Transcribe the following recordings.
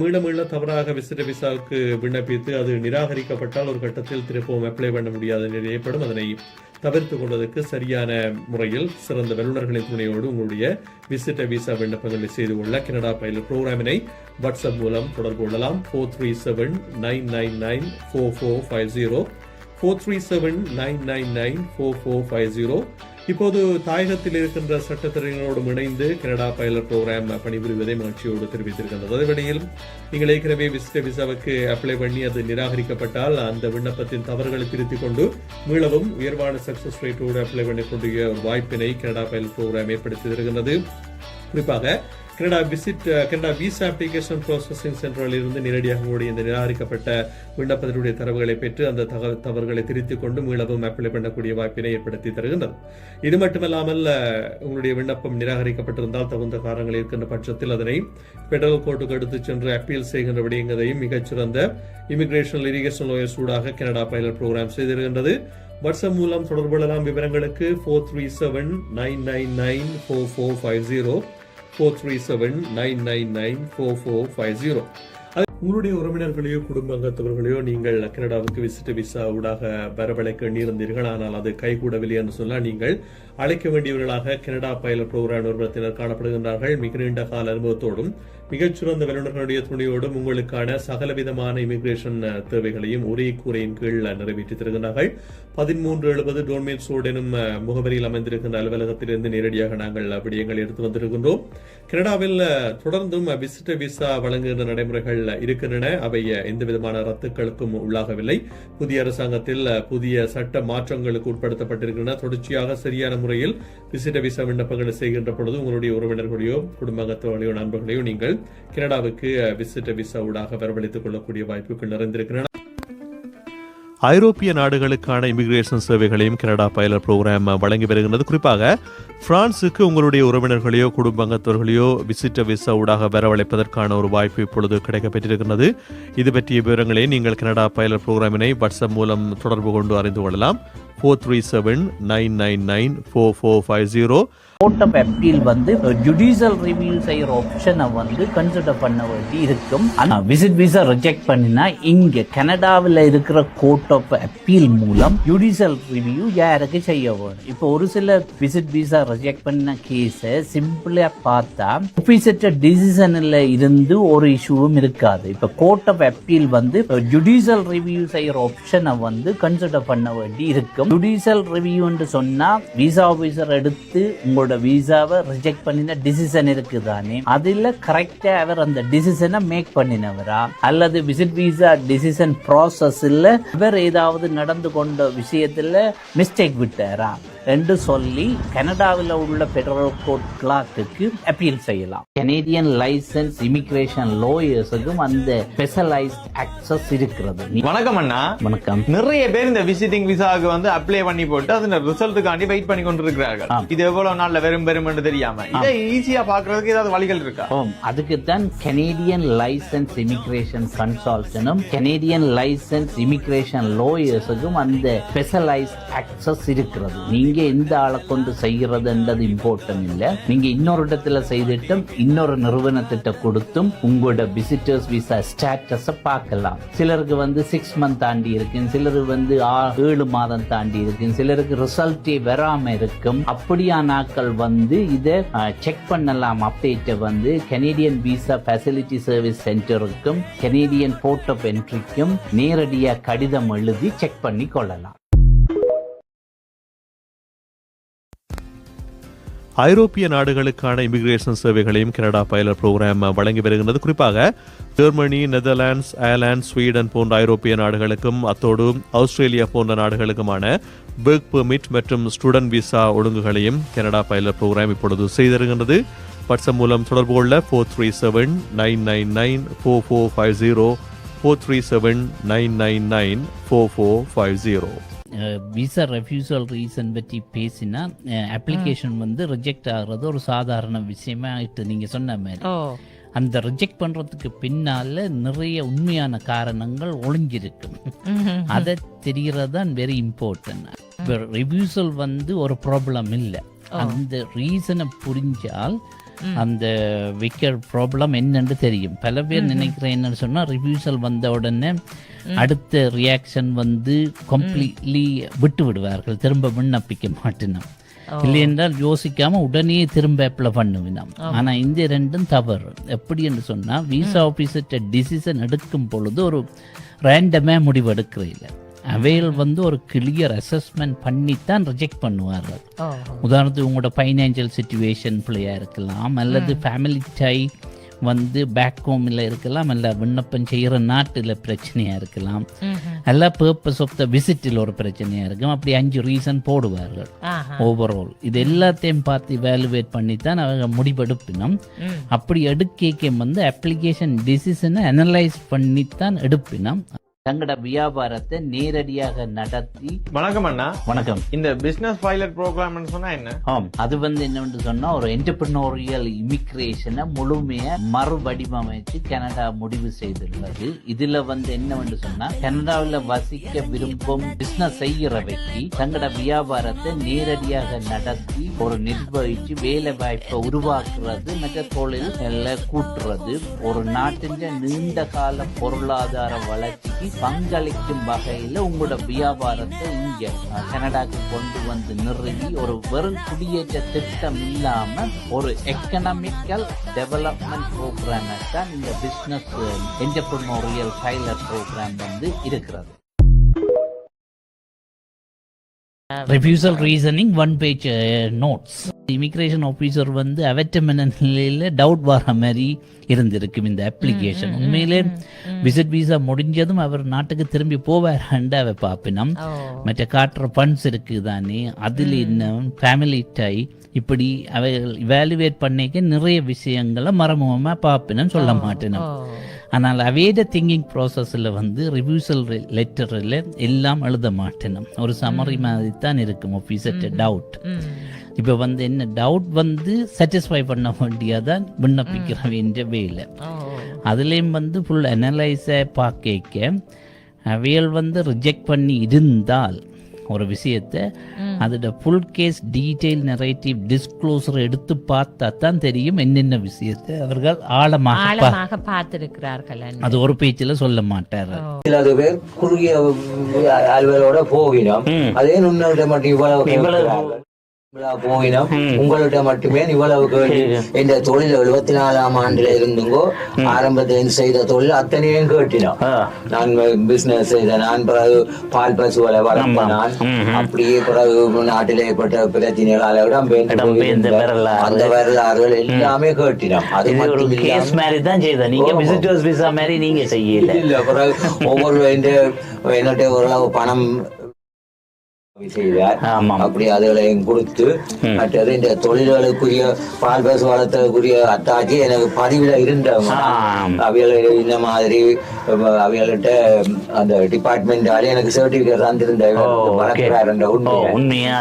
மீள தவறாக விசிட்டர் விசாவுக்கு விண்ணப்பித்து அது நிராகரிக்கப்பட்டால் ஒரு கட்டத்தில் திருப்பவும் அப்ளை பண்ண முடியாத நிலை ஏற்படும். அதனை தவிர்த்து கொள்வதற்கு சரியான முறையில் சிறந்த வல்லுநர்களின் துணையோடு உங்களுடைய விசிட்டர் விசா விண்ணப்பங்களை செய்து கொள்ள கனடா பைலட் புரோகிராமினை வாட்ஸ்அப் மூலம் தொடர்பு கொள்ளலாம். 437-999-4450 437-999-4450. இப்போது தாயகத்தில் இருக்கின்ற சட்டத்திறங்களோடும் இணைந்து கனடா பைலட் புரோகிராம் பணிபுரிவதை மகிழ்ச்சியோடு தெரிவித்திருக்கின்றது. அதேவேளையில் நீங்கள் ஏற்கனவே விசிட்டர் விசாவுக்கு அப்ளை பண்ணி அது நிராகரிக்கப்பட்டால் அந்த விண்ணப்பத்தின் தவறுகளை திருத்திக் கொண்டு மீளவும் உயர்வான சக்சஸ் ரேட்டோடு அப்ளை பண்ணிக்கூடிய வாய்ப்பினை கனடா பைலட் புரோகிராம் ஏற்படுத்தி வருகின்றது. குறிப்பாக கனடா விசா அப்ளிகேஷன் ப்ராசஸிங் சென்டரில் இருந்து நேரடியாக உங்களுடைய இந்த நிராகரிக்கப்பட்ட விண்ணப்பத்தினுடைய தரவுகளை பெற்று அந்த தவறுகளை திருத்திக் கொண்டு மீளவும் அப்ளை பண்ணக்கூடிய வாய்ப்பினை ஏற்படுத்தி தருகின்றது. இது மட்டுமல்லாமல் உங்களுடைய விண்ணப்பம் நிராகரிக்கப்பட்டிருந்தால் தகுந்த காரணங்கள் இருக்கின்ற பட்சத்தில் அதனை பெடரல் கோர்ட்டுக்கு எடுத்து சென்று அப்பீல் செய்கின்ற விடயங்களையும் மிகச்சிறந்த இமிகிரேஷன் லிட்டிகேஷன் லாயர்ஸ் ஊடாக கனடா பைலட் புரோகிராம் செய்திருக்கின்றது. வாட்ஸ்அப் மூலம் தொடர்பு கொள்ளலாம். விவரங்களுக்கு 437-999-4450 437-999-4450. உங்களுடைய உறவினர்களையோ குடும்ப அங்கத்தவர்களையோ நீங்கள் கனடாவுக்கு விசிட்டர் விசா ஊடாக வரவழைக்க எண்ணியிருந்தீர்கள், ஆனால் அது கைகூடவில்லை என்று சொன்னால் நீங்கள் அழைக்க வேண்டியவர்களாக கனடா பைலட் புரோகிராம் நிறுவனத்தினர் காணப்படுகின்றார்கள். மிக நீண்ட கால அனுபவத்தோடும் மிகச்சிறந்த வல்லுநர்களுடைய துணையோடும் உங்களுக்கான சகலவிதமான இமிகிரேஷன் தேவைகளையும் ஒரே கூரையின் கீழ் நிறைவேற்றி தருகின்றார்கள். 1370 டோன்மேன் சோட் எனும் முகவரியில் அமைந்திருக்கின்ற அலுவலகத்திலிருந்து நேரடியாக நாங்கள் விடயங்கள் எடுத்து வந்திருக்கின்றோம். கனடாவில் தொடர்ந்தும் விசிட்டர் விசா வழங்குகின்ற நடைமுறைகள் இருக்கின்றன. அவை எந்த விதமான ரத்துக்களுக்கும் உள்ளாகவில்லை. புதிய அரசாங்கத்தில் புதிய சட்ட மாற்றங்களுக்கு உட்படுத்தப்பட்டிருக்கின்றன. தொடர்ச்சியாக சரியான முறையில் விசிட்டர் விசா விண்ணப்பங்களை செய்கின்ற பொழுது உங்களுடைய உறவினர்களையோ குடும்பங்களையோ நண்பர்களையோ நீங்கள் கனடாவுக்கு விசிட்டர் விசா ஊடாக வரவழைத்துக் கொள்ளக்கூடிய வாய்ப்புகள் நிறைந்திருக்கின்றன. ஐரோப்பிய நாடுகளுக்கான இமிகிரேஷன் சேவைகளையும் கனடா பைலட் புரோகிராம் வழங்கி வருகின்றது. குறிப்பாக பிரான்சுக்கு உங்களுடைய உறவினர்களையோ குடும்பங்கத்தவர்களையோ விசிட்டர் விசா ஊடாக வரவழைப்பதற்கான ஒரு வாய்ப்பு இப்பொழுது கிடைக்கப்பெற்றிருக்கிறது. இது பற்றிய விவரங்களை நீங்கள் கனடா பைலட் புரோகிராமினை வாட்ஸ்அப் மூலம் தொடர்பு கொண்டு அறிந்து கொள்ளலாம். 437-999-4450. கோர்ட் ஆஃப் அப்பீல் வந்து ஜுடிஷியல் ரிவ்யூ செய்யற ஆப்ஷனை வந்து கன்சிடர் பண்ண வேண்டி இருக்கும். ஆனா விசிட் விசா ரிஜெக்ட் பண்ணினா இங்க கனடாவில் இருக்கிற கோர்ட் ஆஃப் அப்பீல் மூலம் ஜுடிஷியல் ரிவ்யூ யாருக்கு செய்ய வேணும். இப்போ ஒரு சில விசிட் விசா ரிஜெக்ட் பண்ண கேஸை சிம்பிளா பார்த்தா ஆஃபீஸர் டிசிஷன்ல இருந்து ஒரு இஷ்யூவும் இருக்காது. இப்போ கோர்ட் ஆஃப் அப்பீல் வந்து ஜுடிஷியல் ரிவ்யூ செய்யற ஆப்ஷனை வந்து கன்சிடர் பண்ண வேண்டி இருக்கும். ஜுடிஷியல் ரிவ்யூ சொன்னா விசா ஆபீசர் எடுத்து உங்களோட விசாவை ரிஜெக்ட் பண்ணின டிசிஷன் இருக்குதானே, அதுல கரெக்டா அவர் அந்த டிசிஷனை மேக் பண்ணினவரா அல்லது விசிட் விசா டிசிஷன் ப்ராசஸ்ல அவர் ஏதாவது நடந்து கொண்ட விஷயத்துல மிஸ்டேக் விட்டாரா என்று சொல்லி கனடாவில் உள்ள பெடரல் கோர்ட் கிளார்க்கு அப்பீல் செய்யலாம். கனேடியன் லைசன்ஸ் இமிகிரேஷன் லாயர்ஸுக்கும் அந்த ஸ்பெஷலைஸ்ட் ஆக்சஸ் இருக்கிறது. வணக்கம் அண்ணா. வணக்கம். நிறைய பேர் இந்த விசிட்டிங் விசாவுக்கு வந்து அப்ளை பண்ணி போட்டு அது ரிசல்ட்டுக்காண்டி வெயிட் பண்ணி கொண்டிருக்கிறார்கள். இது எவ்வளவு நாள்ல வெறும் என்று தெரியாம இதை ஈஸியா பாக்குறதுக்கு ஏதாவது வழிகள் இருக்கா? அதுக்கு தான் கனேடியன் லைசன்ஸ் இமிகிரேஷன் கன்சல்டன்டும் கனேடியன் லைசன்ஸ் இமிகிரேஷன் லாயர்ஸுக்கும் அந்த ஸ்பெஷலைஸ்ட் ஆக்சஸ் இருக்கிறது. நீங்க எந்த ஆளை கொண்டு செய்யறதுன்றது இம்பார்ட்டன்ட் இல்ல. நீங்க இன்னொரு இடத்துல செய்துட்டும் இன்னொரு நிறுவனத்திட்ட கொடுத்தும் உங்களோட விசிட்டர்ஸ் விசா ஸ்டேட்டஸ பார்க்கலாம். சிலருக்கு வந்து 6 மந்த் தாண்டி இருக்கு, சிலருக்கு வந்து 7 மாதம் தாண்டி இருக்கு, சிலருக்கு ரிசல்ட்டே வராம இருக்கும். அப்படியான ஆட்கள் வந்து இதை செக் பண்ணலாம். அப்டேட்டை வந்து கனேடியன் விசா ஃபெசிலிட்டி சர்வீஸ் சென்டருக்கும் கனேடியன் போர்ட் ஆஃப் என்ட்ரிக்கும் நேரடியாக கடிதம் எழுதி செக் பண்ணி கொள்ளலாம். ஐரோப்பிய நாடுகளுக்கான இமிகிரேஷன் சேவைகளையும் கனடா பைலட் புரோகிராம் வழங்கி வருகின்றது. குறிப்பாக ஜெர்மனி, நெதர்லாண்ட்ஸ், அயர்லாந்து, ஸ்வீடன் போன்ற ஐரோப்பிய நாடுகளுக்கும் அத்தோடு ஆஸ்திரேலியா போன்ற நாடுகளுக்குமான ஒர்க் பெர்மிட் மற்றும் ஸ்டூடெண்ட் விசா ஒழுங்குகளையும் கனடா பைலட் புரோகிராம் இப்பொழுது செய்திருக்கின்றது. வாட்ஸ்அப் மூலம் தொடர்பு கொள்ள 437-999-4450 437-999-4450. விசா ரெஃப்யூசல் ரீசன் பற்றி பேசினா அப்ளிகேஷன் வந்து ரிஜெக்ட் ஆகிறது ஒரு சாதாரண விஷயமா ஆயிட்டு. நீங்க சொன்ன மாதிரி அந்த ரிஜெக்ட் பண்றதுக்கு பின்னால நிறைய உண்மையான காரணங்கள் ஒளிஞ்சிருக்கும். அதை தெரியறதான் வெரி இம்பார்ட்டன்ட். ரிஃப்யூசல் வந்து ஒரு ப்ராப்ளம் இல்லை. அந்த ரீசனை புரிஞ்சால் அந்த விக்கெட் ப்ராப்ளம் என்னன்னு தெரியும். பல பேர் நினைக்கிறேன் என்னன்னு சொன்னால் ரிவ்யூசல் வந்த உடனே அடுத்த ரியாக்ஷன் வந்து கம்ப்ளீட்லி விட்டு விடுவார்கள், திரும்ப விண்ணப்பிக்க மாட்டினோம். இல்லை என்றால் யோசிக்காம உடனே திரும்ப அப்ளை பண்ணுவினோம். ஆனா இந்த ரெண்டும் தவறு. எப்படி என்று சொன்னா விசா ஆபீசர்கிட்ட டிசிஷன் எடுக்கும் பொழுது ஒரு ரேண்டமா முடிவு எடுக்கிறீங்க. அவைகள் வந்து ஒரு கிளியர் அசஸ்மெண்ட் பண்ணித்தான் ரிஜெக்ட் பண்ணுவார்கள். உதாரணத்துக்கு உங்களோட ஃபைனான்சியல் சிச்சுவேஷன் பிள்ளையா இருக்கலாம், அல்லது ஃபேமிலி டை வந்து பேக் ஹோமில் இருக்கலாம், அல்ல விண்ணப்பம் செய்கிற நாட்டில் பிரச்சனையாக இருக்கலாம், அல்ல பர்பஸ் ஆஃப் த விசிட்டில் ஒரு பிரச்சனையாக இருக்கும். அப்படி 5 ரீசன் போடுவார்கள் ஓவரால். இது எல்லாத்தையும் பார்த்து வேல்யூவேட் பண்ணித்தான் அவங்க முடிவெடுப்பினோம். அப்படி எடுக்க வந்து அப்ளிகேஷன் டிசிஷனை அனலைஸ் பண்ணித்தான் எடுப்பினோம். தங்களோட வியாபாரத்தை நேரடியாக நடத்தி. வணக்கம் அண்ணா. வணக்கம். இந்த பிசினஸ் பைலட் ப்ரோக்ராம் சொன்னா என்ன? ஆம், அது வந்து என்னன்னு சொன்னா ஒரு என்டர்பிரினோரியல் இமிகிரேஷனை முழுமையா மறுவடிவமைச்சு கனடா முடிவு செய்துள்ளது. இதுல வந்து என்னவென்று சொன்னா கனடாவில் வசிக்க விரும்பும் பிசினஸ் செய்யறவைக்கு தங்களோட வியாபாரத்தை நேரடியாக நடத்தி ஒரு நிர்வகிச்சு வேலை வாய்ப்பை உருவாக்குறது, மற்ற தொழில் கூட்டுறது, ஒரு நாட்டின் நீண்ட கால பொருளாதார வளர்ச்சிக்கு பங்களிக்கும் வகையில் உங்களோட வியாபாரத்தை இங்க கனடாக்கு கொண்டு வந்து நிறுவி ஒரு வெறும் குடியேற்ற திட்டம் இல்லாம ஒரு எக்கனாமிக்கல் டெவலப்மெண்ட் ப்ரோக்ராம் தான் இந்த பிசினஸ் என்டர்பிரினோரியல் பைலட் ப்ரோக்ராம் வந்து இருக்கிறது. Refusal reasoning 1 page notes. Immigration officer வந்து அவற்றமான நிலையில் டவுட் வர மாதிரி இருந்திருக்கும் இந்த அப்ளிகேஷன். உண்மையிலே விசிட் விசா முடிஞ்சதும் அவர் நாட்டுக்கு திரும்பி போவார்ண்டு அவ பார்ப்பினோம். மற்ற காட்டுற ஃபண்ட்ஸ் இருக்குது தானே, அதில் இன்னும் ஃபேமிலி டை இப்படி அவைகள் இவாலுவேட் பண்ணிக்க நிறைய விஷயங்களை மறைமுகமாக பார்ப்பினோம், சொல்ல மாட்டேனோம். ஆனால் அவேட திங்கிங் ப்ராசஸில் வந்து ரிவ்யூசல் லெட்டரில் எல்லாம் எழுத மாட்டேனும். ஒரு சம்மரி மாதிரி தான் இருக்கும் ஆஃபீஸர்கிட்ட டவுட். இப்போ வந்து என்ன டவுட் வந்து சாட்டிஸ்ஃபை பண்ண வேண்டியதான் விண்ணப்பிக்கிற வேண்டிய வேலை. அதுலேயும் வந்து ஃபுல் அனலைஸை பார்க்க அவைகள் வந்து ரிஜெக்ட் பண்ணி இருந்தால் ஒரு விஷயத்தை அதோட full case detail narrative disclosure எடுத்து பார்த்தா தான் தெரியும் என்னென்ன விஷயத்தை அவர்கள் ஆழமாக பார்த்திருக்கிறார்கள். அது ஒரு பேச்சில் சொல்ல மாட்டார். சில பேர் குறுகிய அலுவலோட போகிறோம், அதே நுண்ணோட மட்டும் இவ்வளவு போயினோம் உங்கள்கிட்ட மட்டுமே இவ்வளவு கேள்வி. இந்த தொழில் 74ஆம் ஆண்டுல இருந்துங்கோ ஆரம்பத்தில் செய்த தொழில் அத்தனையும் கேட்டினோம். நான் பிசினஸ் செய்த, நான் பிறகு பால் பசுவலை வளர்ப்ப, நான் அப்படியே பிறகு நாட்டில் ஏற்பட்ட பிரச்சனைகள் அந்த வரலாறுகள் எல்லாமே கேட்டினோம். அது மட்டும் இல்ல, பிறகு ஒவ்வொரு என்னட்ட ஓரளவு பணம் செய்தார். அப்படி அதுகளையும் கொடுத்து மற்றது இந்த தொழில்களுக்குரிய பால் பசு வளர்த்ததுக்குரிய அத்தாட்சி எனக்கு பதிவுல இருந்தவங்க அவைகளை இந்த மாதிரி அவைகள்கிட்ட அந்த டிபார்ட்மெண்டாலே எனக்கு சர்டிபிகேட் தந்திருந்த வளர்க்கிறார் உண்மையா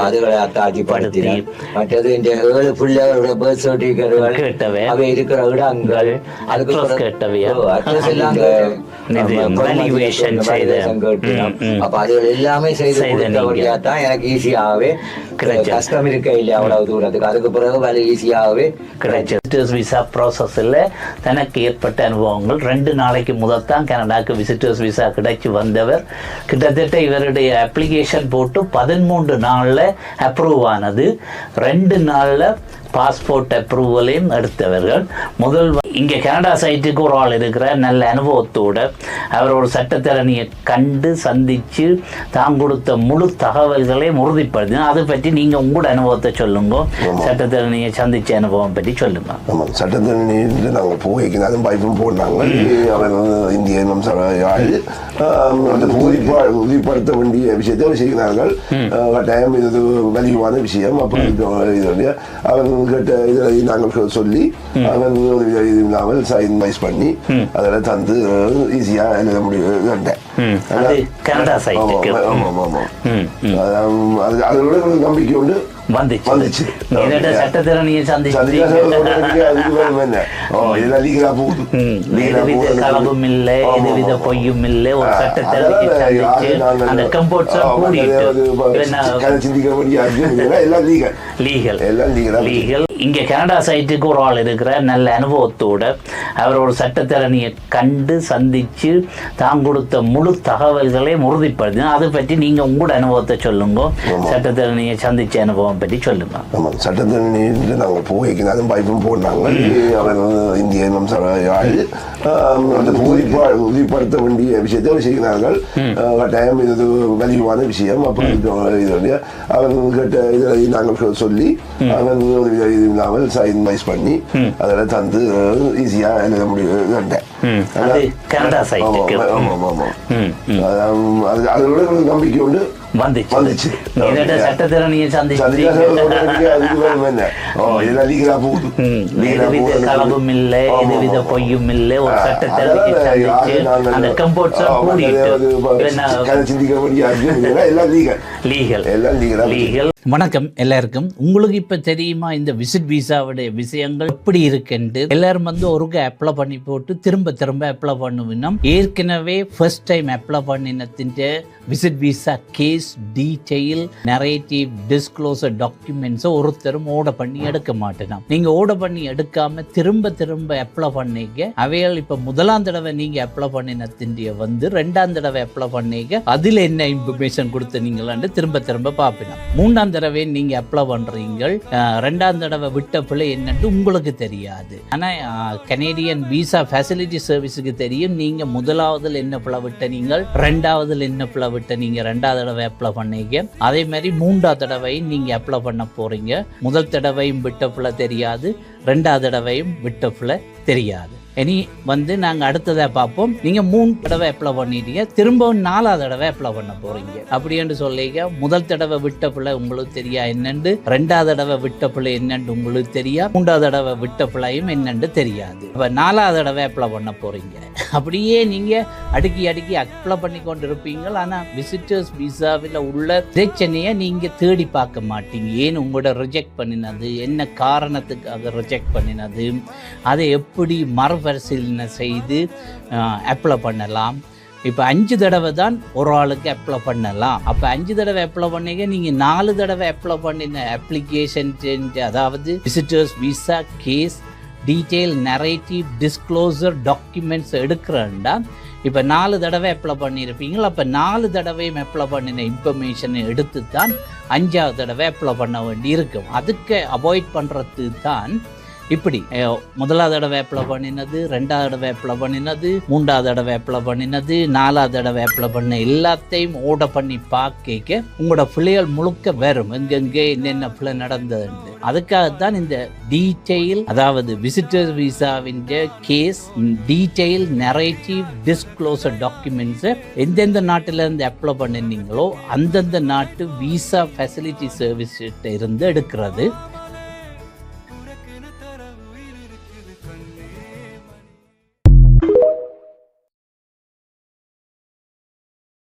அதுகளை அத்தாட்சிப்படுத்தினார். மற்றது இந்த 7 பிள்ளைகளுடைய பர்த் சர்டிபிகேட்டுகள் அவை இருக்கிற இடங்கள் அதுக்கு அப்ப அதுகள் எல்லாமே தான் எனக்கு ஈஸியாகவே கஷ்டம் இருக்க இல்லை அவ்வளவு தூரத்துக்கு. அதுக்கு பிறகு வேலை ஈஸியாகவே கிடைச்சது. விசா ப்ராசஸில் தனக்கு ஏற்பட்ட அனுபவங்கள் 2 நாளைக்கு முதல் தான் கனடாக்கு விசிட்டர்ஸ் விசா கிடைச்சி வந்தவர். கிட்டத்தட்ட இவருடைய அப்ளிகேஷன் போட்டு 13 நாளில் அப்ரூவ் ஆனது. 2 நாளில் பாஸ்போர்ட் அப்ரூவலையும் எடுத்தவர்கள். முதல் இங்கே கனடா சைட்டுக்கு ஒரு ஆள் இருக்கிற நல்ல அனுபவத்தோடு அவர் ஒரு சட்டத்தரணியை கண்டு சந்தித்து தான் கொடுத்த முழு தகவல்களையும் உறுதிப்படுத்தினா அதை பற்றி நீங்கள் உங்களோட அனுபவத்தை சொல்லுங்க. சட்டத்தரணியை சந்தித்த அனுபவம் பற்றி சொல்லுங்க. ஆமாம், சட்டத்தரணி நாங்கள் போய்க்கினாலும் பைப்பும் போனாங்க. அவர் இந்திய அந்த உறுதிப்படுத்த வேண்டிய விஷயத்தை செய்கிறார்கள். கட்டாயம் இது வலிவான விஷயம். அப்போ அவர் கேட்ட இதை நாங்கள் சொல்லி அவர் இல்லாமல் சைன் பண்ணி அதில் தந்து ஈஸியா எழுத முடியும். கனடா சைட்டுக்கு அதோட நம்பிக்கை உண்டு வந்துச்சு. சட்டத்திறனியை களவும் இல்லை, எதுவித பொய்யும் இல்லை. ஒரு சட்டத்திறனியை சந்திச்சு அந்த கம்போர்ட்ஸ் கூடிட்டு சிந்திக்க வேண்டிய எல்லாம் லீகல். இங்கே கனடா சைட்டுக்கு ஒரு ஆள் இருக்கிற நல்ல அனுபவத்தோட அவர் ஒரு சட்டத்தரணியை கண்டு சந்தித்து தான் கொடுத்த முழு தகவல்களையும் உறுதிப்படுத்தினா அதை பற்றி நீங்கள் உங்களோட அனுபவத்தை சொல்லுங்க. சட்டத்தரணியை சந்தித்த அனுபவம் பற்றி சொல்லுங்க. ஆமாம், சட்டத்தரணி நாங்கள் போய்க்கு அதுவும் பைப்பும் போனாங்க. அவர் இந்திய ஆள் அந்த உறுதிப்படுத்த வேண்டிய விஷயத்தை அவர் செய்கிறார்கள். கட்டாயம் இது வலிவான விஷயம். அப்போ இது அவர் கேட்ட இதில் நாங்கள் சொல்லி அவர் இது இல்லாமல் சைன்வைஸ் பண்ணி அதில் தந்து ஈஸியா எழுத முடியும். கனடா சைட்டுக்கு அதோட நம்பிக்கை உண்டு வந்துச்சு. சட்டத்திறனியை களவும் இல்லை, எதுவித பொய்யும் இல்லை. ஒரு சட்டத்திறனிக்கு வணக்கம் எல்லாருக்கும். உங்களுக்கு இப்ப தெரியுமா இந்த விசிட் விசாவுடைய விஷயங்கள் எப்படி இருக்குன்னு? எல்லாரும் வந்து ஒருக்க அப்ளை பண்ணி போட்டு திரும்ப அப்ளை பண்ணுவினோம். ஏற்கனவே ஃபர்ஸ்ட் டைம் அப்ளை பண்ணினத்தின் visit visa case detail narrative disclosure டாக்குமெண்ட்ஸை ஒருத்தரும் ஓட பண்ணி எடுக்க மாட்டேனா. நீங்க ஓட பண்ணி எடுக்காம திரும்ப அப்ளை பண்ணிக்க அவைகள் இப்ப முதலாம் தடவை நீங்க அப்ளை பண்ணினத்தின் வந்து ரெண்டாம் தடவை அப்ளை பண்ணிக்க அதுல என்ன இன்ஃபர்மேஷன் கொடுத்தீங்களான்னு திரும்ப பார்ப்பேன். மூணாம் தடவை நீங்க அப்ளை பண்றீங்க, ரெண்டாம் தடவை விட்ட பிள்ளை என்னன்னு உங்களுக்கு தெரியாது. ஆனா கனேடியன் விசா ஃபெசிலிட்டி சர்வீஸுக்கு தெரியும் நீங்க முதலாவதுல என்ன பிள்ளை விட்ட, நீங்கள் ரெண்டாவதுல என்ன பிள்ளை விட்ட, நீங்க ரெண்டாவது தடவை அப்ளை பண்ணீங்க. அதே மாதிரி மூன்றாவது தடவையும் நீங்க அப்ளை பண்ண போறீங்க. முதல் தடவையும் விட்ட பிள்ளை தெரியாது, ரெண்டாவது தடவையும் விட்ட பிள்ளை தெரியாது. இனி வந்து நாங்கள் அடுத்ததை பார்ப்போம். நீங்கள் 3 தடவை அப்ளை பண்ணிட்டீங்க, திரும்பவும் 4ஆவது தடவை அப்ளை பண்ண போறீங்க. அப்படி என்று சொல்லிக்க முதல் தடவை விட்ட பிள்ளை உங்களுக்கு தெரியா என்னண்டு, ரெண்டாவது தடவை விட்ட பிள்ளை என்னண்டு உங்களுக்கு தெரியா, மூன்றாவது தடவை விட்ட பிள்ளையும் என்னண்டு தெரியாது. இப்போ 4ஆவது தடவை அப்ளை பண்ண போறீங்க. அப்படியே நீங்க அடுக்கி அப்ளை பண்ணி கொண்டு இருப்பீங்க. ஆனால் விசிட்டர்ஸ் விசாவில் உள்ள பிரச்சனையை நீங்க தேடி பார்க்க மாட்டீங்க. ஏன் உங்களோட ரிஜெக்ட் பண்ணினது, என்ன காரணத்துக்காக ரிஜெக்ட் பண்ணினது, அதை எப்படி மறுபரிசீலனை செய்து அப்ளை பண்ணலாம். இப்போ 5 தடவை தான் ஒரு ஆளுக்கு அப்ளை பண்ணலாம். அப்போ 5 தடவை அப்ளை பண்ணிக்க நீங்கள் 4 தடவை அப்ளை பண்ணின அப்ளிகேஷன், அதாவது visitors visa case detail narrative disclosure documents எடுக்கிறேன்டா இப்போ 4 தடவை அப்ளை பண்ணியிருப்பீங்களா. அப்போ 4 தடவையும் அப்ளை பண்ணின இன்ஃபர்மேஷனை எடுத்து தான் 5ஆவது தடவை அப்ளை பண்ண வேண்டி இருக்கும். அதுக்கு அவாய்ட் பண்ணுறது தான் இப்படி முதலாவது தடவை அப்ளை பண்ணினது, ரெண்டாவது தடவை அப்ளை பண்ணினது, மூன்றாவது தடவை அப்ளை பண்ணினது, 4ஆவது தடவை அப்ளை பண்ண எல்லாத்தையும் ஓட பண்ணி பார்க்க உங்களோட பிள்ளைகள் முழுக்க வரும் எங்கெங்கே என்னென்ன பிள்ளை நடந்ததுன்னு. அதுக்காகத்தான் இந்த டீட்டெயில், அதாவது விசிட்டர் விசாவின் கேஸ் டீட்டெயில் நரேட்டிவ் டிஸ்க்ளோசர் டாக்குமெண்ட்ஸை எந்தெந்த நாட்டில இருந்து அப்ளை பண்ணினீங்களோ அந்தந்த நாட்டு விசா ஃபெசிலிட்டி சர்வீஸ் இருந்து எடுக்கிறது.